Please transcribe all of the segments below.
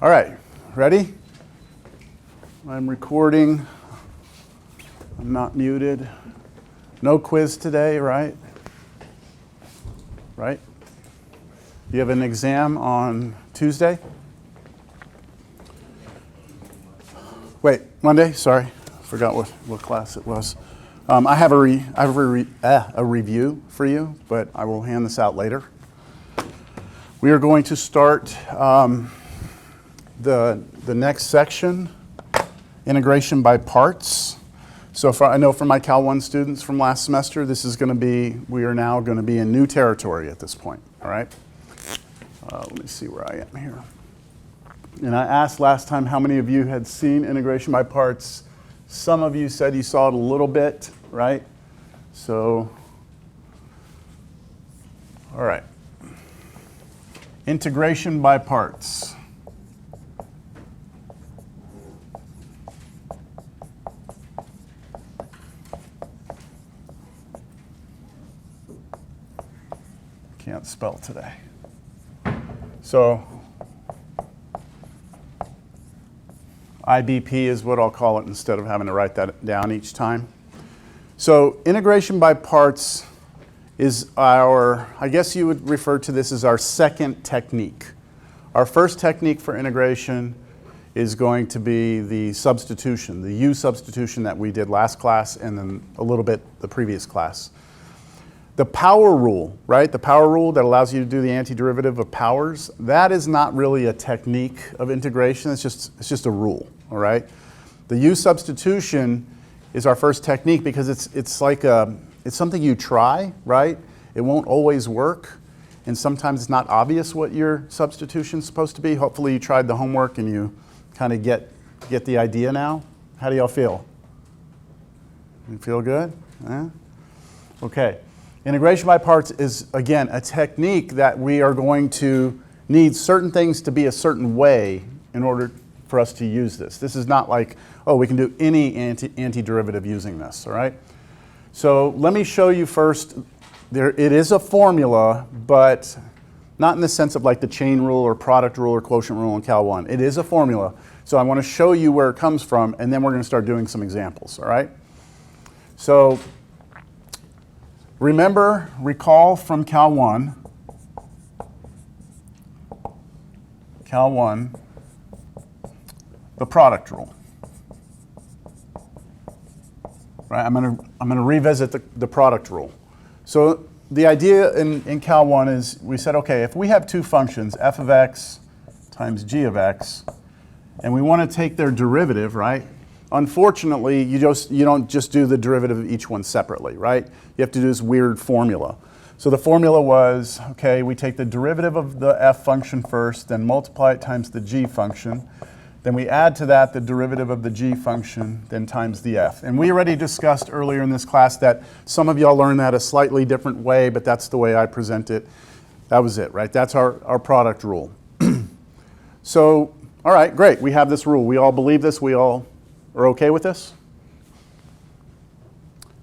All right, ready? I'm recording. I'm not muted. No quiz today, right? Right? You have an exam on Tuesday? Wait, Monday? Sorry, forgot what class it was. I have a review for you, but I will hand this out later. We are going to start the next section, integration by parts. So I know from my Cal 1 students from last semester, we are now going to be in new territory at this point, all right? Let me see where I am here. And I asked last time how many of you had seen integration by parts. Some of you said you saw it a little bit, right? So, all right. Integration by parts. Can't spell today. So IBP is what I'll call it instead of having to write that down each time. So integration by parts is I guess you would refer to this as our second technique. Our first technique for integration is going to be the substitution, the U substitution that we did last class and then a little bit the previous class. The power rule, right? The power rule that allows you to do the antiderivative of powers, that is not really a technique of integration, it's just a rule, all right? The U substitution is our first technique because it's something you try, right? It won't always work, and sometimes it's not obvious what your substitution's supposed to be. Hopefully you tried the homework and you kind of get the idea now. How do y'all feel? You feel good? Yeah? Okay. Integration by parts is, again, a technique that we are going to need certain things to be a certain way in order for us to use this. This is not like, oh, we can do any antiderivative using this, all right? So let me show you first. It is a formula, but not in the sense of like the chain rule or product rule or quotient rule in Cal 1. It is a formula. So I want to show you where it comes from, and then we're going to start doing some examples, all right? So recall from Cal 1, the product rule. Right, I'm going to revisit the product rule. So the idea in Cal 1 is we said, okay, if we have two functions, f of x times g of x, and we want to take their derivative, right? Unfortunately, you don't just do the derivative of each one separately, right? You have to do this weird formula. So the formula was, okay, we take the derivative of the f function first, then multiply it times the g function. Then we add to that the derivative of the g function, then times the f. And we already discussed earlier in this class that some of y'all learned that a slightly different way, but that's the way I present it. That was it, right? That's our product rule. So, all right, great. We have this rule. We all believe this. We all are okay with this?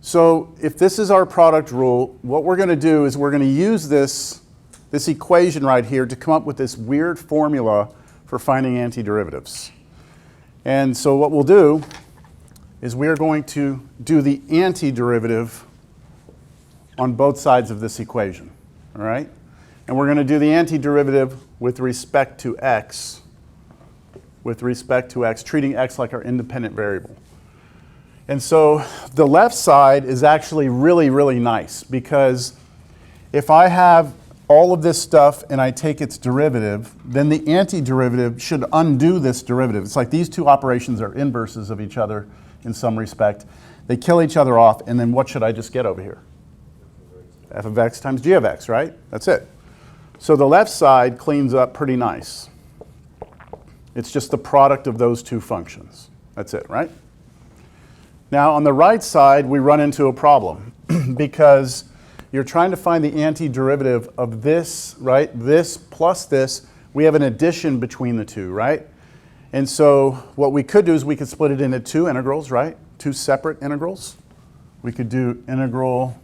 So if this is our product rule, what we're going to do is we're going to use this equation right here to come up with this weird formula for finding antiderivatives. And so what we'll do is we are going to do the antiderivative on both sides of this equation, all right? And we're going to do the antiderivative with respect to x, treating x like our independent variable. And so the left side is actually really, really nice because if I have all of this stuff and I take its derivative, then the antiderivative should undo this derivative. It's like these two operations are inverses of each other in some respect. They kill each other off, and then what should I just get over here? F of x times g of x, right? That's it. So the left side cleans up pretty nice. It's just the product of those two functions. That's it, right? Now, on the right side, we run into a problem because you're trying to find the antiderivative of this, right? This plus this, we have an addition between the two, right? And so what we could do is we could split it into two integrals, right? Two separate integrals. We could do integral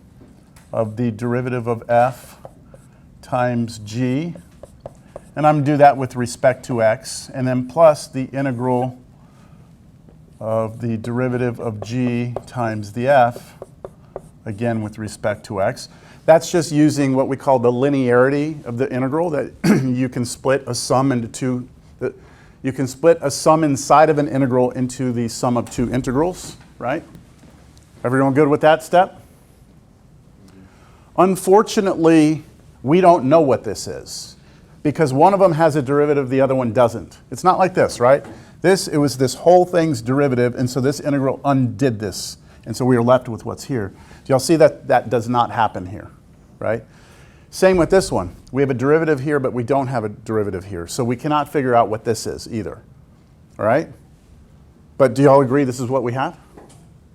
of the derivative of f times g, And I'm going to do that with respect to x, and then plus the integral of the derivative of g times the f, again with respect to x. That's just using what we call the linearity of the integral, that you can split a sum into two. You can split a sum inside of an integral into the sum of two integrals, right? Everyone good with that step? Unfortunately, we don't know what this is because one of them has a derivative, the other one doesn't. It's not like this, right? It was this whole thing's derivative, and so this integral undid this, and so we are left with what's here. Do y'all see that that does not happen here, right? Same with this one. We have a derivative here, but we don't have a derivative here, so we cannot figure out what this is either, all right? But do y'all agree this is what we have?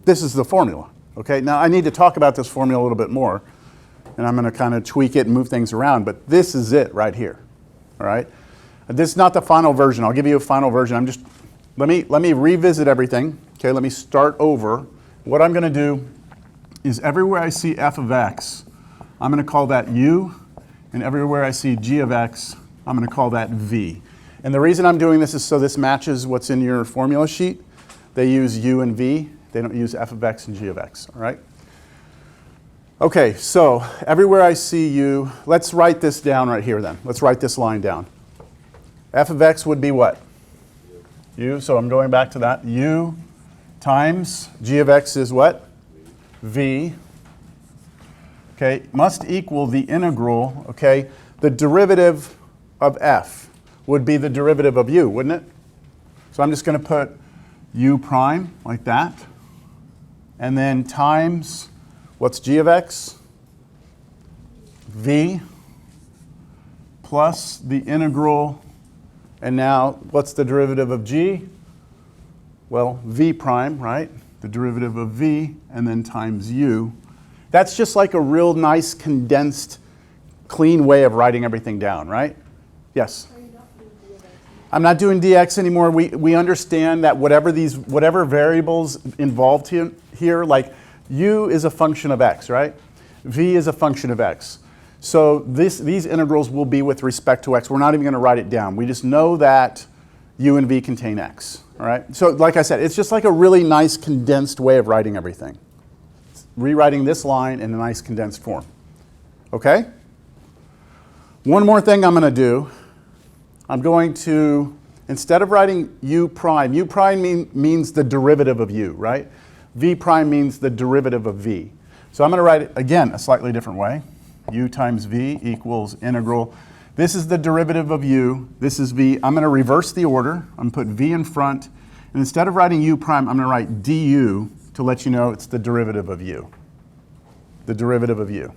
This is the formula, okay? Now, I need to talk about this formula a little bit more, and I'm going to kind of tweak it and move things around, but this is it right here, all right? This is not the final version. I'll give you a final version. Let me revisit everything. Okay, let me start over. What I'm going to do is everywhere I see f of x, I'm going to call that u, and everywhere I see g of x, I'm going to call that v. And the reason I'm doing this is so this matches what's in your formula sheet. They use u and v. They don't use f of x and g of x, all right? Okay, so everywhere I see u, let's write this down right here then. Let's write this line down. F of x would be what? U, so I'm going back to that. U times g of x is what? V. Okay, must equal the integral, okay? The derivative of f would be the derivative of u, wouldn't it? So I'm just going to put u prime like that. And then times, what's g of x? V plus the integral. And now, what's the derivative of g? Well, v prime, right? The derivative of v, and then times u. That's just like a real nice, condensed, clean way of writing everything down, right? Yes? Are you not doing dx? I'm not doing dx anymore. We understand that whatever variables involved here, like u is a function of x, right? V is a function of x. So these integrals will be with respect to x. We're not even going to write it down. We just know that u and v contain x. All right? So like I said, it's just like a really nice condensed way of writing everything. It's rewriting this line in a nice condensed form. Okay? One more thing I'm going to do. I'm going to, instead of writing u prime means the derivative of u, right? V prime means the derivative of v. So I'm going to write it, again, a slightly different way. U times v equals integral. This is the derivative of u. This is v. I'm going to reverse the order. I'm going to put v in front. And instead of writing u prime, I'm going to write du to let you know it's the derivative of u. The derivative of u.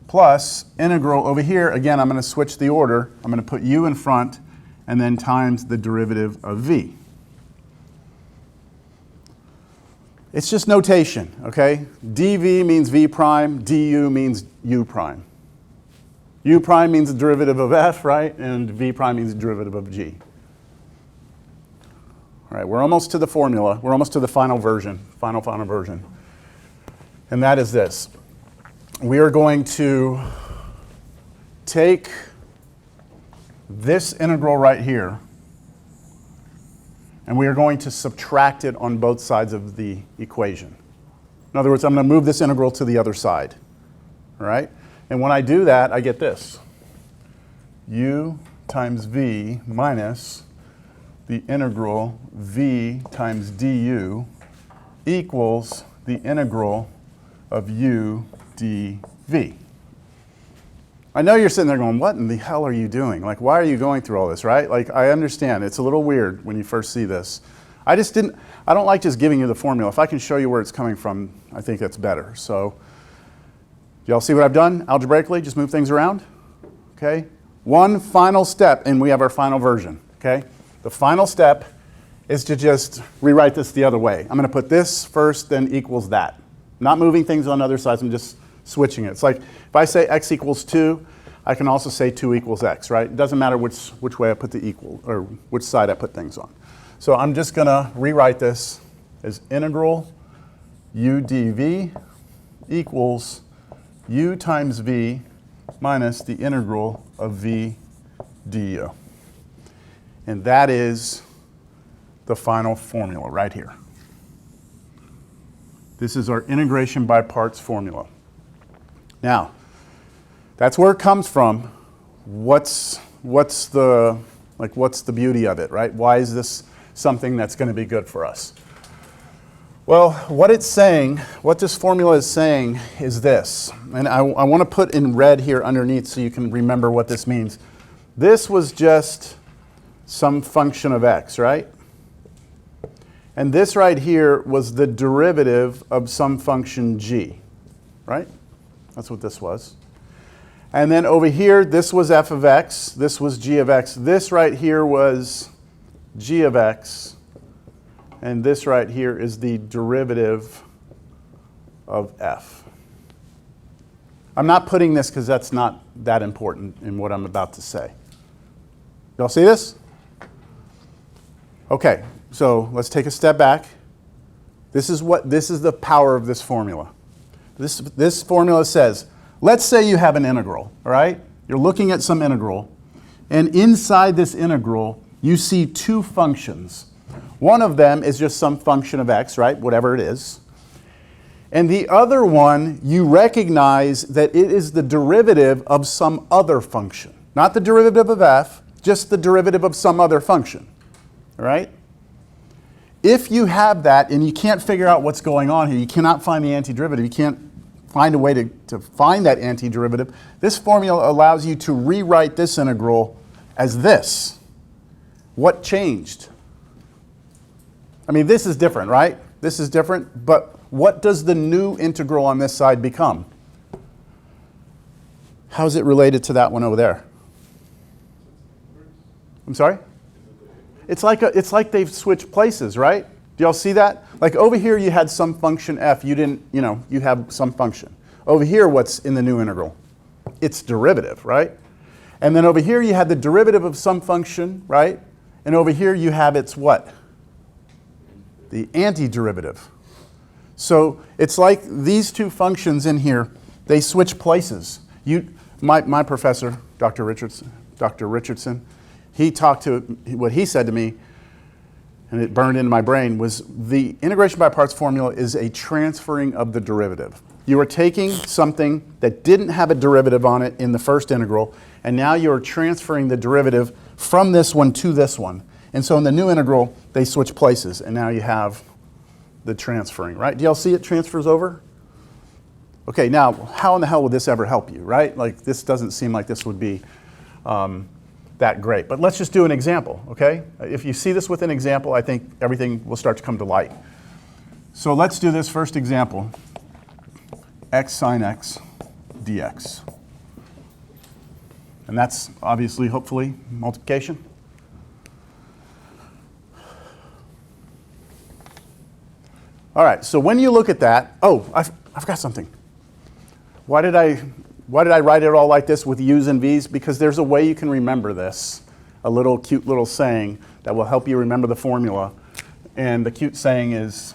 Plus integral over here, again, I'm going to switch the order. I'm going to put u in front and then times the derivative of v. It's just notation, okay? dv means v prime, du means u prime. U prime means the derivative of f, right? And v prime means the derivative of g. All right, we're almost to the formula. We're almost to the final version, final version. And that is this. We are going to take this integral right here, and we are going to subtract it on both sides of the equation. In other words, I'm going to move this integral to the other side. All right? And when I do that, I get this. U times v minus the integral v times du equals the integral of u dv. I know you're sitting there going, what in the hell are you doing? Like, why are you going through all this, right? Like, I understand. It's a little weird when you first see this. I don't like just giving you the formula. If I can show you where it's coming from, I think that's better. So, do y'all see what I've done algebraically? Just move things around, okay? One final step, and we have our final version, okay? The final step is to just rewrite this the other way. I'm going to put this first, then equals that. Not moving things on other sides, I'm just switching it. It's like if I say x equals 2, I can also say 2 equals x, right? It doesn't matter which way I put the equal, or which side I put things on. So I'm just going to rewrite this as integral u dv equals u times v minus the integral of v du. And that is the final formula right here. This is our integration by parts formula. Now, that's where it comes from. What's the beauty of it, right? Why is this something that's going to be good for us? Well, what it's saying, what this formula is saying is this, and I want to put in red here underneath so you can remember what this means. This was just some function of x, right? And this right here was the derivative of some function g, right? That's what this was. And then over here, this was f of x, this was g of x. This right here was g of x. And this right here is the derivative of f. I'm not putting this because that's not that important in what I'm about to say. Y'all see this? Okay, so let's take a step back. This is the power of this formula. This formula says, let's say you have an integral, all right? You're looking at some integral, and inside this integral, you see two functions. One of them is just some function of x, right? Whatever it is. And the other one, you recognize that it is the derivative of some other function. Not the derivative of f, just the derivative of some other function. All right? If you have that and you can't figure out what's going on here, you cannot find the antiderivative, you can't find a way to find that antiderivative, this formula allows you to rewrite this integral as this. What changed? I mean, this is different, right? This is different, but what does the new integral on this side become? How is it related to that one over there? I'm sorry? It's like they've switched places, right? Do y'all see that? Like over here you had some function f, you didn't, you have some function. Over here, what's in the new integral? Its derivative, right? And then over here you had the derivative of some function, right? And over here you have its what? The antiderivative. So it's like these two functions in here, they switch places. My professor, Dr. Richardson, what he said to me, and it burned into my brain, was the integration by parts formula is a transferring of the derivative. You are taking something that didn't have a derivative on it in the first integral, and now you're transferring the derivative from this one to this one. And so in the new integral, they switch places, and now you have the transferring, right? Do y'all see it transfers over? Okay, now, how in the hell would this ever help you, right? Like, this doesn't seem like this would be that great. But let's just do an example, okay? If you see this with an example, I think everything will start to come to light. So let's do this first example. X sine x dx. And that's obviously, hopefully, multiplication. All right, so when you look at that, I've got something. Why did I write it all like this with u's and v's? Because there's a way you can remember this, a cute little saying that will help you remember the formula. And the cute saying is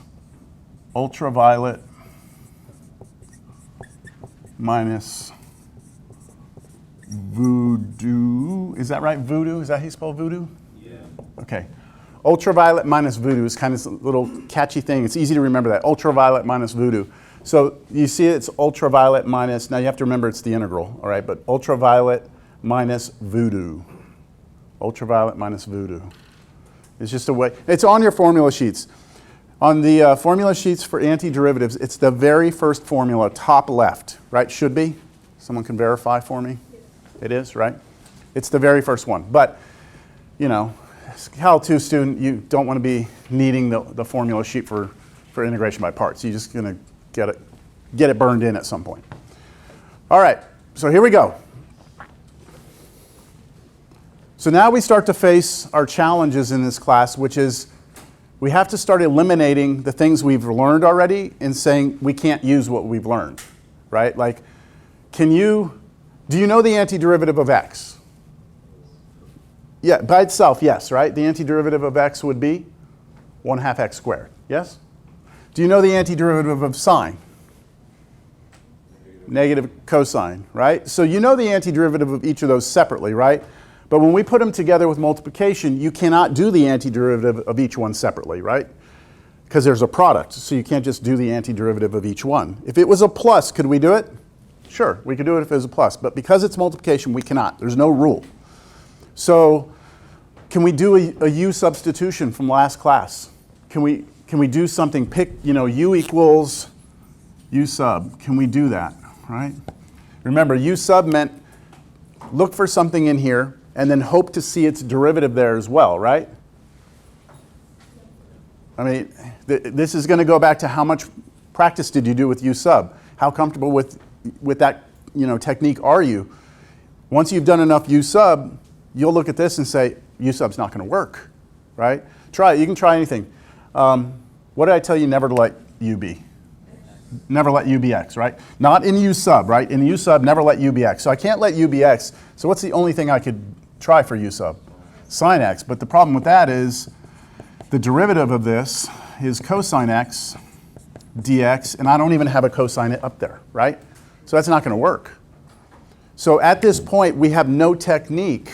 ultraviolet minus voodoo. Is that right, voodoo? Is that how you spell voodoo? Yeah. Okay. Ultraviolet minus voodoo is kind of a little catchy thing. It's easy to remember that. Ultraviolet minus voodoo. So you see it's ultraviolet minus, now you have to remember it's the integral, all right? But ultraviolet minus voodoo. Ultraviolet minus voodoo. It's just a way, it's on your formula sheets. On the formula sheets for antiderivatives, it's the very first formula, top left, right? Should be. Someone can verify for me? It is, right? It's the very first one. But, Cal 2 student, you don't want to be needing the formula sheet for integration by parts. You're just going to get it burned in at some point. All right, so here we go. So now we start to face our challenges in this class, which is we have to start eliminating the things we've learned already and saying we can't use what we've learned, right? Like, do you know the antiderivative of x? Yeah, by itself, yes, right? The antiderivative of x would be 1/2 x squared, yes? Do you know the antiderivative of sine? Negative cosine, right? So you know the antiderivative of each of those separately, right? But when we put them together with multiplication, you cannot do the antiderivative of each one separately, right? Because there's a product, so you can't just do the antiderivative of each one. If it was a plus, could we do it? Sure, we could do it if it was a plus, but because it's multiplication, we cannot. There's no rule. So can we do a U substitution from last class? Can we do something, pick, U equals U sub. Can we do that, right? Remember, U sub meant look for something in here and then hope to see its derivative there as well, right? I mean, this is going to go back to how much practice did you do with U sub? How comfortable with that technique are you? Once you've done enough U sub, you'll look at this and say, U sub's not going to work, right? Try it. You can try anything. What did I tell you never to let U be? Never let U be X, right? Not in U sub, right? In U sub, never let U be X. So I can't let U be X. So what's the only thing I could try for U sub? Sine X. But the problem with that is the derivative of this is cosine X dx, and I don't even have a cosine up there, right? So that's not going to work. So at this point, we have no technique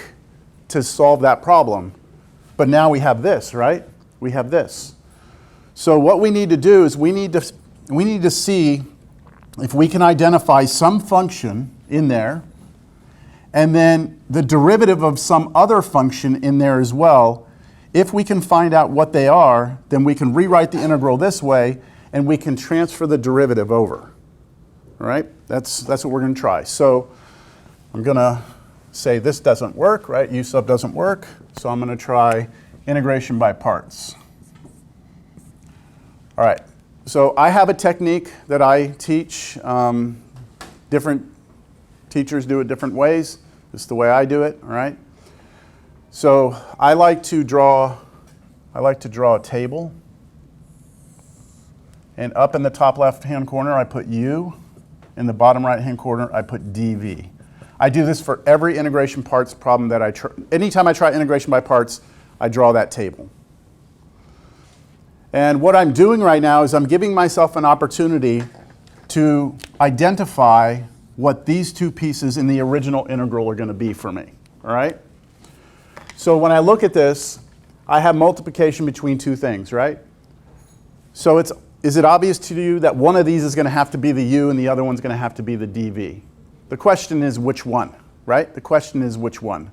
to solve that problem. But now we have this, right? We have this. So what we need to do is we need to see if we can identify some function in there and then the derivative of some other function in there as well. If we can find out what they are, then we can rewrite the integral this way and we can transfer the derivative over. All right? That's what we're going to try. So I'm going to say this doesn't work, right? U sub doesn't work. So I'm going to try integration by parts. All right. So I have a technique that I teach. Different teachers do it different ways. This is the way I do it, all right? So I like to draw a table. And up in the top left-hand corner, I put U. In the bottom right-hand corner, I put dV. I do this for every integration parts problem that anytime I try integration by parts, I draw that table. And what I'm doing right now is I'm giving myself an opportunity to identify what these two pieces in the original integral are going to be for me, all right? So when I look at this, I have multiplication between two things, right? So is it obvious to you that one of these is going to have to be the U and the other one's going to have to be the dV? The question is which one, right? The question is which one.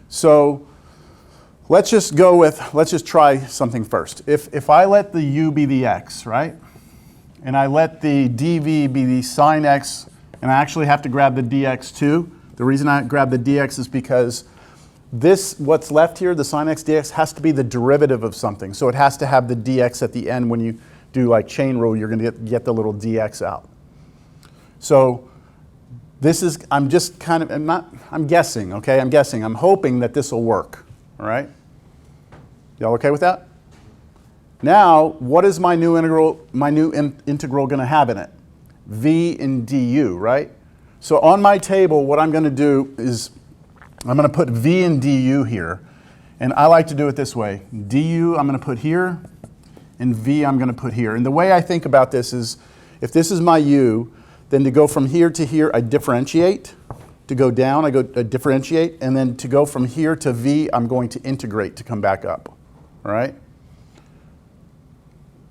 So let's just try something first. If I let the U be the X, right? And I let the dV be the sine X, and I actually have to grab the dx too. The reason I grab the dx is because what's left here, the sine X dx, has to be the derivative of something. So it has to have the dx at the end. When you do like chain rule, you're going to get the little dx out. So I'm guessing, okay? I'm guessing. I'm hoping that this will work, all right? Y'all okay with that? Now, what is my new integral going to have in it? V and du, right? So on my table, what I'm going to do is I'm going to put V and du here. And I like to do it this way. Du I'm going to put here, and V I'm going to put here. And the way I think about this is, if this is my U, then to go from here to here, I differentiate. To go down, I differentiate. And then to go from here to V, I'm going to integrate to come back up. All right?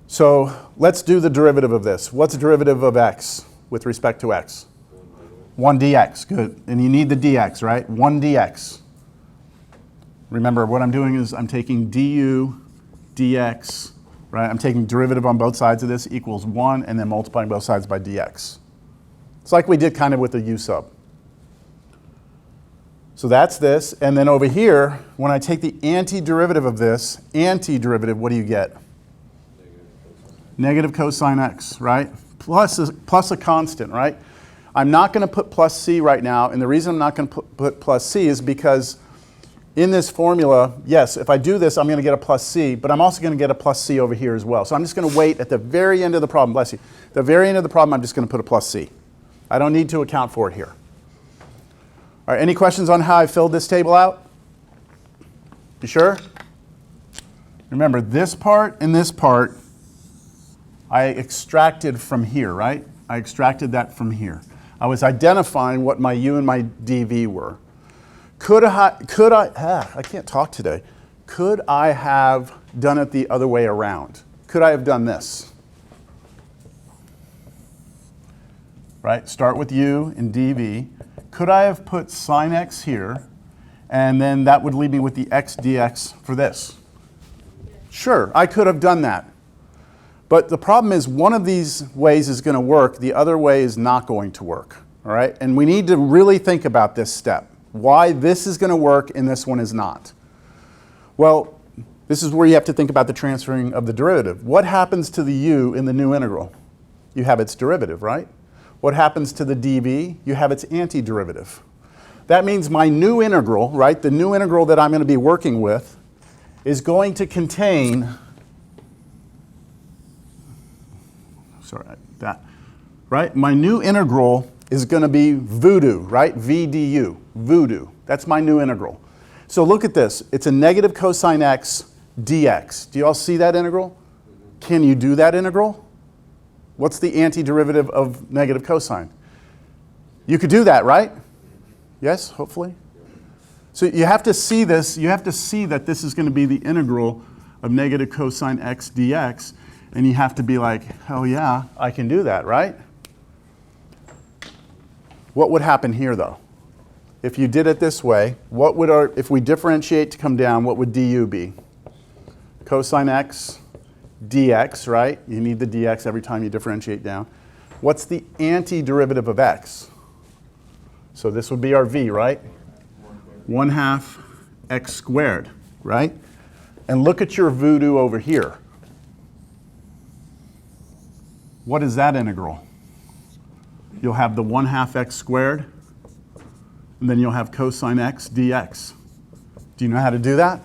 So let's do the derivative of this. What's the derivative of x with respect to x? 1 dx, good. And you need the dx, right? 1 dx. Remember, what I'm doing is I'm taking du dx, right? I'm taking derivative on both sides of this equals 1 and then multiplying both sides by dx. It's like we did kind of with the u sub. So that's this. And then over here, when I take the antiderivative of this, antiderivative, what do you get? Negative cosine x, right? Plus a constant, right? I'm not going to put plus c right now, and the reason I'm not going to put plus c is because in this formula, yes, if I do this, I'm going to get a plus c, but I'm also going to get a plus c over here as well. So I'm just going to wait at the very end of the problem, bless you. The very end of the problem, I'm just going to put a plus c. I don't need to account for it here. All right, any questions on how I filled this table out? You sure? Remember, this part and this part, I extracted from here, right? I extracted that from here. I was identifying what my u and my dv were. I can't talk today. Could I have done it the other way around? Could I have done this? Right, start with u and dv. Could I have put sine x here, and then that would leave me with the x dx for this? Sure, I could have done that. But the problem is one of these ways is going to work, the other way is not going to work. All right, and we need to really think about this step. Why this is going to work and this one is not. Well, this is where you have to think about the transferring of the derivative. What happens to the u in the new integral? You have its derivative, right? What happens to the dv? You have its antiderivative. That means my new integral, right, the new integral that I'm going to be working with is going to contain, right? My new integral is going to be voodoo, right? VDU, voodoo. That's my new integral. So look at this. It's a negative cosine x dx. Do you all see that integral? Can you do that integral? What's the antiderivative of negative cosine? You could do that, right? Yes, hopefully. So you have to see this. You have to see that this is going to be the integral of negative cosine x dx. And you have to be like, hell yeah, I can do that, right? What would happen here, though? If you did it this way, what would if we differentiate to come down, what would du be? Cosine x dx, right? You need the dx every time you differentiate down. What's the antiderivative of x? So this would be our v, right? 1/2 x squared, right? And look at your voodoo over here. What is that integral? You'll have the 1/2 x squared, and then you'll have cosine x dx. Do you know how to do that?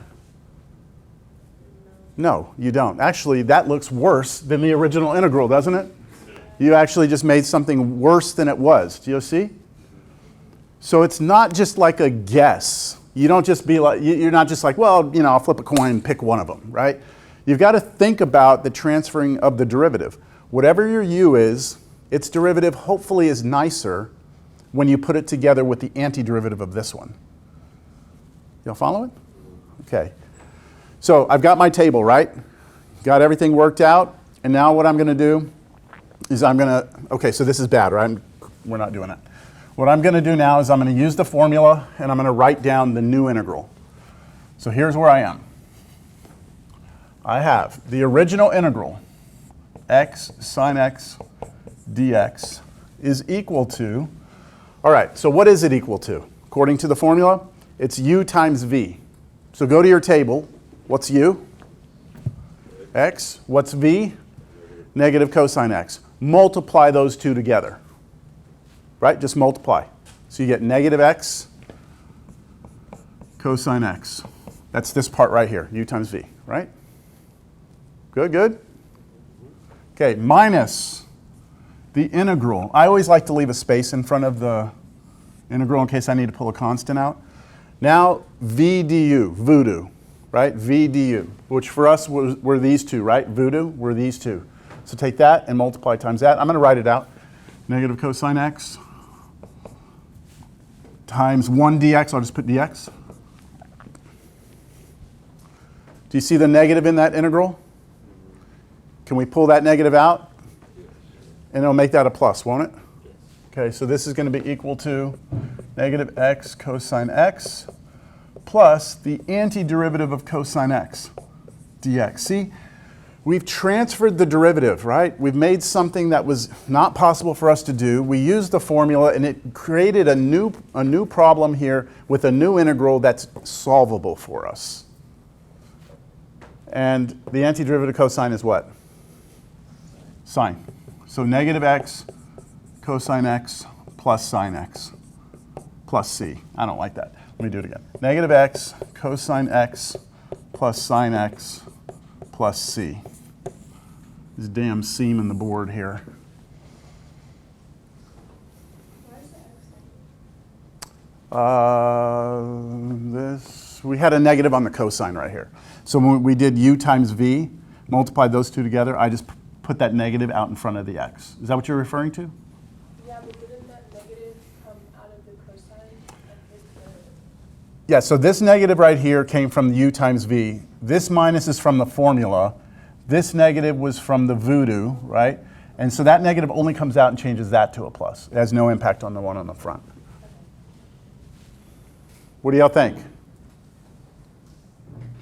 No, you don't. Actually, that looks worse than the original integral, doesn't it? You actually just made something worse than it was. Do you see? So it's not just like a guess. You don't just be like, you're not just like, well, you know, I'll flip a coin and pick one of them, right? You've got to think about the transferring of the derivative. Whatever your u is, its derivative hopefully is nicer when you put it together with the antiderivative of this one. Y'all follow it? Okay. So I've got my table, right? Got everything worked out. And now what I'm going to do is okay, so this is bad, right? We're not doing that. What I'm going to do now is I'm going to use the formula and I'm going to write down the new integral. So here's where I am. I have the original integral, x sine x dx, is equal to, all right, so what is it equal to? According to the formula, it's u times v. So go to your table. What's u? X. What's v? Negative cosine x. Multiply those two together. Right? Just multiply. So you get negative x cosine x. That's this part right here, u times v, right? Good, good? Okay, minus the integral. I always like to leave a space in front of the integral in case I need to pull a constant out. Now, v du, voodoo, right? v du, which for us were these two, right? Voodoo were these two. So take that and multiply times that. I'm going to write it out. Negative cosine x times 1 dx. I'll just put dx. Do you see the negative in that integral? Can we pull that negative out? And it'll make that a plus, won't it? Okay, so this is going to be equal to negative x cosine x plus the antiderivative of cosine x dx. See, we've transferred the derivative, right? We've made something that was not possible for us to do. We used the formula and it created a new problem here with a new integral that's solvable for us. And the antiderivative of cosine is what? Sine. So negative x cosine x plus sine x plus c. I don't like that. Let me do it again. Negative x cosine x plus sine x plus c. This damn seam in the board here. We had a negative on the cosine right here. So when we did u times v, multiplied those two together, I just put that negative out in front of the x. Is that what you're referring to? Yeah, but didn't that negative come out of the cosine? Yeah, so this negative right here came from u times v. This minus is from the formula. This negative was from the voodoo, right? And so that negative only comes out and changes that to a plus. It has no impact on the one on the front. What do y'all think?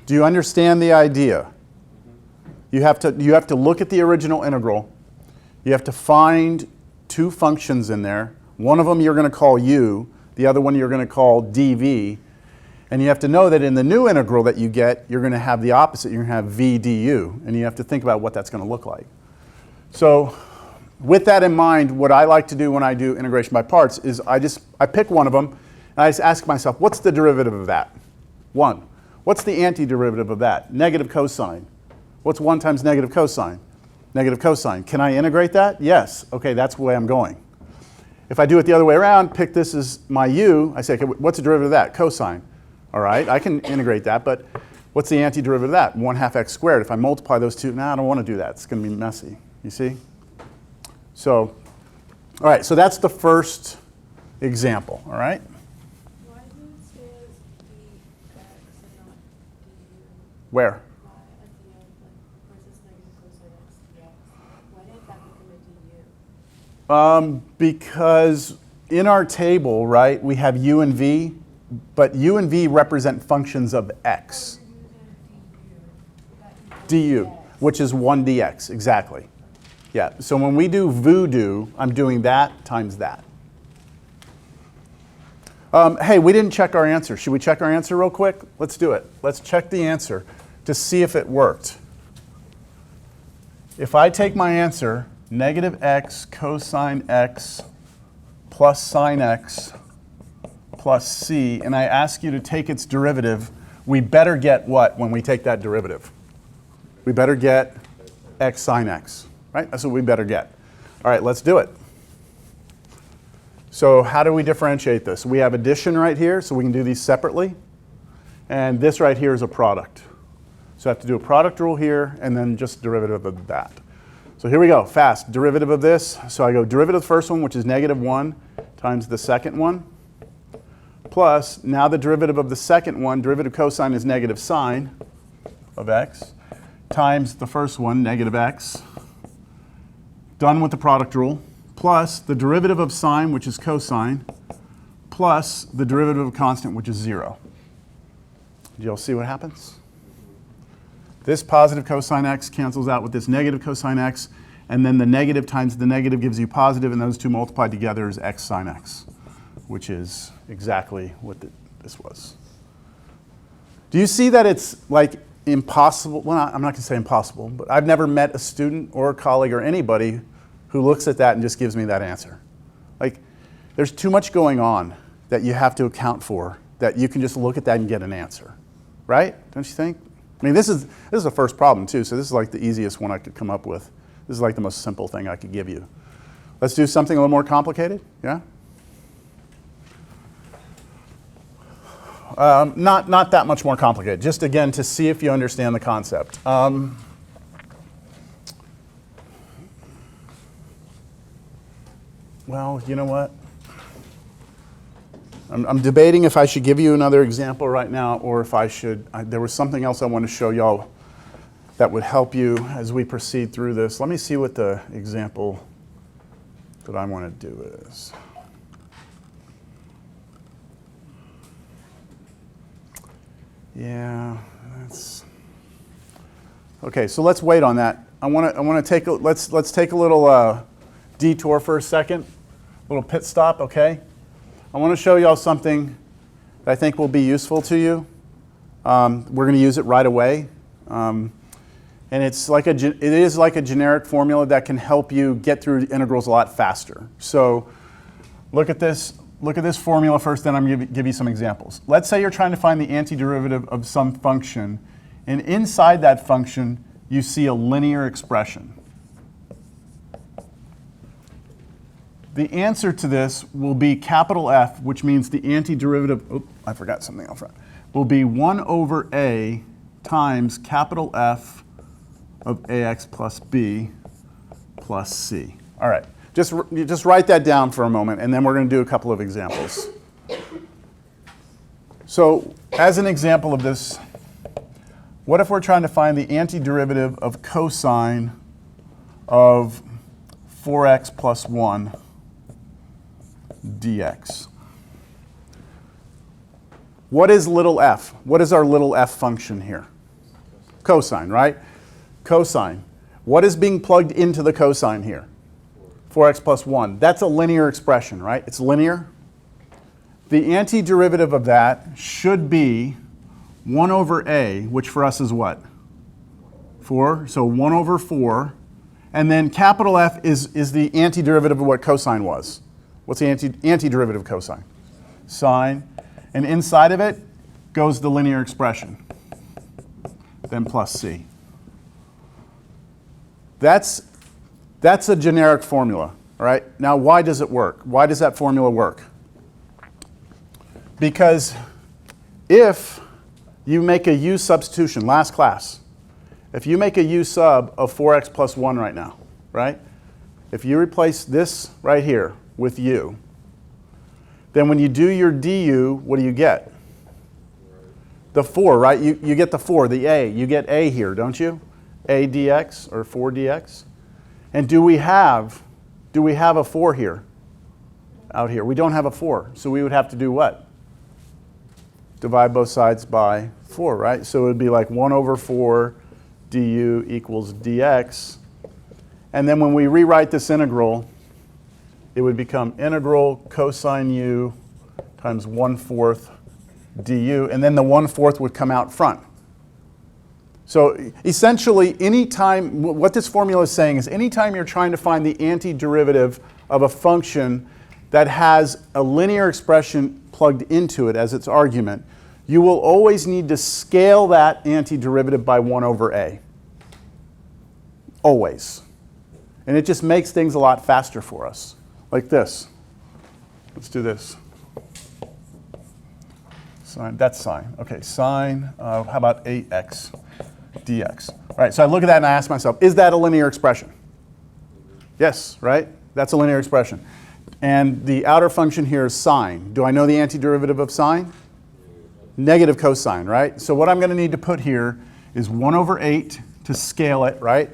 Do you understand the idea? You have to look at the original integral. You have to find two functions in there. One of them you're going to call u, the other one you're going to call dv. And you have to know that in the new integral that you get, you're going to have the opposite. You're going to have v du. And you have to think about what that's going to look like. So with that in mind, what I like to do when I do integration by parts is I pick one of them, and I just ask myself, what's the derivative of that? 1. What's the antiderivative of that? Negative cosine. What's 1 times negative cosine? Negative cosine. Can I integrate that? Yes. Okay, that's the way I'm going. If I do it the other way around, pick this as my u, I say, okay, what's the derivative of that? Cosine. All right, I can integrate that, but what's the antiderivative of that? 1/2 x squared. If I multiply those two, I don't want to do that. It's going to be messy. You see? So, all right, so that's the first example, all right? Why do it say dx and not du? Where? Why at the end, like, where it says negative cosine x dx? Why did that become a du? Because in our table, right, we have u and v, but u and v represent functions of x. Du, which is 1 dx, exactly. Yeah, so when we do voodoo, I'm doing that times that. Hey, we didn't check our answer. Should we check our answer real quick? Let's do it. Let's check the answer to see if it worked. If I take my answer, negative x cosine x plus sine x plus c, and I ask you to take its derivative, we better get what when we take that derivative? We better get x sine x, right? That's what we better get. All right, let's do it. So how do we differentiate this? We have addition right here, so we can do these separately. And this right here is a product. So I have to do a product rule here, and then just derivative of that. So here we go, fast. Derivative of this. So I go derivative of the first one, which is negative 1, times the second one, plus, now the derivative of the second one, derivative cosine is negative sine of x, times the first one, negative x, done with the product rule, plus the derivative of sine, which is cosine, plus the derivative of a constant, which is 0. Do y'all see what happens? This positive cosine x cancels out with this negative cosine x, and then the negative times the negative gives you positive, and those two multiplied together is x sine x, which is exactly what this was. Do you see that it's like impossible? Well, I'm not going to say impossible, but I've never met a student or a colleague or anybody who looks at that and just gives me that answer. Like, there's too much going on that you have to account for that you can just look at that and get an answer, right? Don't you think? I mean, this is the first problem too, so this is like the easiest one I could come up with. This is like the most simple thing I could give you. Let's do something a little more complicated, yeah? Not that much more complicated, just again to see if you understand the concept. Well, you know what? I'm debating if I should give you another example right now or if I should. There was something else I want to show y'all that would help you as we proceed through this. Let me see what the example that I want to do is. Yeah, that's okay. So let's wait on that. I want to take let's take a little detour for a second, a little pit stop. Okay. I want to show y'all something that I think will be useful to you. We're going to use it right away, and it is like a generic formula that can help you get through integrals a lot faster. So look at this. Look at this formula first, then I'm going to give you some examples. Let's say you're trying to find the antiderivative of some function, and inside that function, you see a linear expression. The answer to this will be capital F, which means the antiderivative, I forgot something up front, will be 1 over a times capital F of ax plus b plus c. All right. Just write that down for a moment, and then we're going to do a couple of examples. So as an example of this, what if we're trying to find the antiderivative of cosine of 4x plus 1 dx? What is little f? What is our little f function here? Cosine, right? Cosine. What is being plugged into the cosine here? 4x plus 1. That's a linear expression, right? It's linear. The antiderivative of that should be 1 over a, which for us is what? 4. So 1 over 4. And then capital F is the antiderivative of what cosine was. What's the antiderivative of cosine? Sine. And inside of it goes the linear expression, then plus c. That's a generic formula, all right? Now, why does it work? Why does that formula work? Because if you make a u substitution, last class, if you make a u sub of 4x plus 1 right now, right? If you replace this right here with u, then when you do your du, what do you get? The 4, right? You get the 4, the a. You get a here, don't you? A dx or 4 dx. And do we have a 4 here? Out here. We don't have a 4. So we would have to do what? Divide both sides by 4, right? So it would be like 1 over 4 du equals dx. And then when we rewrite this integral, it would become integral cosine u times 1/4 du. And then the 1/4 would come out front. So essentially, anytime, what this formula is saying is anytime you're trying to find the antiderivative of a function that has a linear expression plugged into it as its argument, you will always need to scale that antiderivative by 1 over a. Always. And it just makes things a lot faster for us. Like this. Let's do this. Sine, that's sine. Okay, sine, how about 8x dx? All right, so I look at that and I ask myself, is that a linear expression? Yes, right? That's a linear expression. And the outer function here is sine. Do I know the antiderivative of sine? Negative cosine, right? So what I'm going to need to put here is 1 over 8 to scale it, right?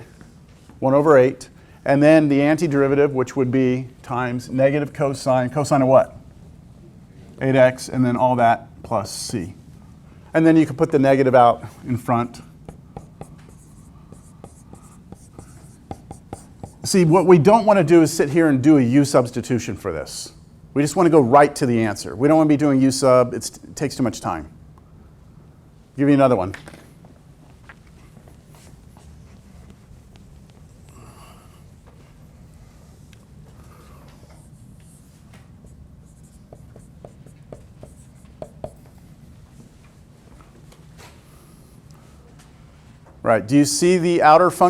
1 over 8. And then the antiderivative, which would be times negative cosine. Cosine of what? 8x, and then all that plus c. And then you can put the negative out in front. See, what we don't want to do is sit here and do a u substitution for this. We just want to go right to the answer. We don't want to be doing u sub. It takes too much time. Give you another one. Right, do you see the outer function?